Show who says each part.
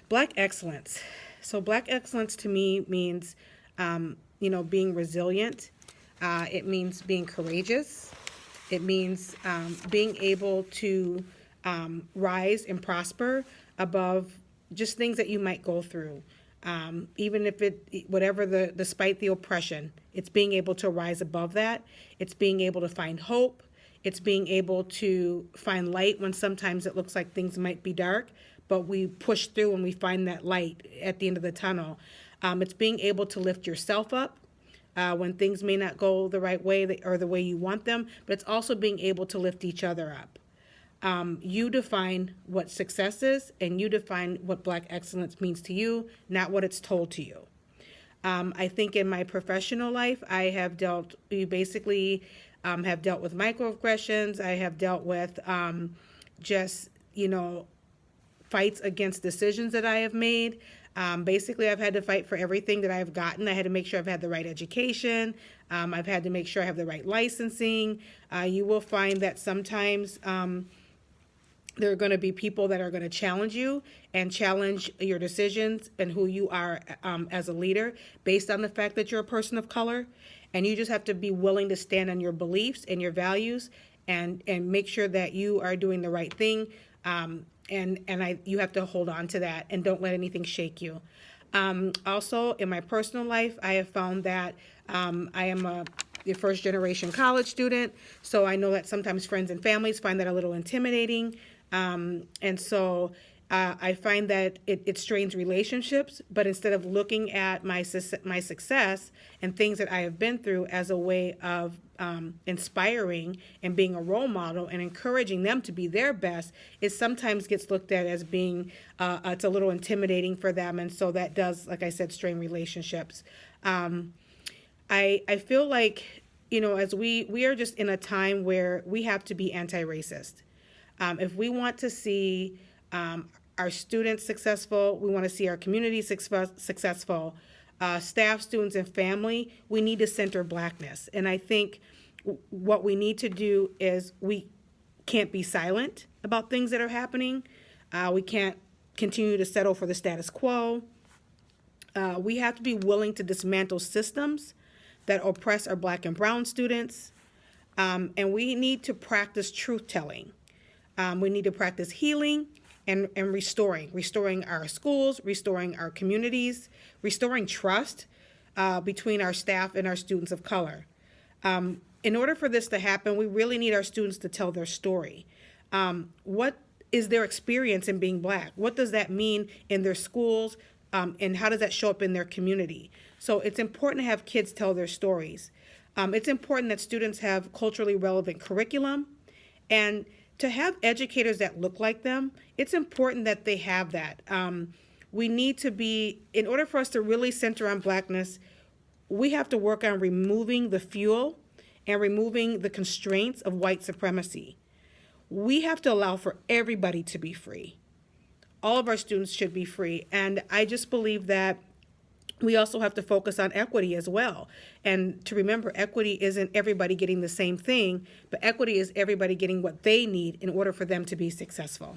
Speaker 1: Black excellence. So Black excellence to me means, being resilient. It means being courageous. It means being able to rise and prosper above just things that you might go through. Even if whatever despite the oppression, it's being able to rise above that. It's being able to find hope. It's being able to find light when sometimes it looks like things might be dark, but we push through and we find that light at the end of the tunnel. It's being able to lift yourself up when things may not go the right way or the way you want them, but it's also being able to lift each other up. You define what success is, and you define what Black excellence means to you, not what it's told to you. I think in my professional life, I have dealt with microaggressions. I have dealt with just, fights against decisions that I have made. Basically, I've had to fight for everything that I've gotten. I had to make sure I've had the right education. I've had to make sure I have the right licensing. You will find that sometimes there are going to be people that are going to challenge you and challenge your decisions and who you are as a leader based on the fact that you're a person of color. And you just have to be willing to stand on your beliefs and your values and make sure that you are doing the right thing. You have to hold on to that and don't let anything shake you. Also, in my personal life, I have found that I am a first generation college student, so I know that sometimes friends and families find that a little intimidating. I find that it strains relationships, but instead of looking at my success and things that I have been through as a way of inspiring and being a role model and encouraging them to be their best, it sometimes gets looked at as being, it's a little intimidating for them. And so that does, like I said, strain relationships. I feel like, as we are just in a time where we have to be anti-racist. If we want to see our students successful, we want to see our community successful, staff, students, and family, we need to center Blackness. And I think what we need to do is we can't be silent about things that are happening. We can't continue to settle for the status quo. We have to be willing to dismantle systems that oppress our Black and brown students. And we need to practice truth-telling. We need to practice healing and restoring our schools, restoring our communities, restoring trust between our staff and our students of color. In order for this to happen, we really need our students to tell their story. What is their experience in being Black? What does that mean in their schools? And how does that show up in their community? So it's important to have kids tell their stories. It's important that students have culturally relevant curriculum, and to have educators that look like them, it's important that they have that. We need to be, in order for us to really center on Blackness, we have to work on removing the fuel and removing the constraints of white supremacy. We have to allow for everybody to be free. All of our students should be free. And I just believe that we also have to focus on equity as well. And to remember, equity isn't everybody getting the same thing, but equity is everybody getting what they need in order for them to be successful.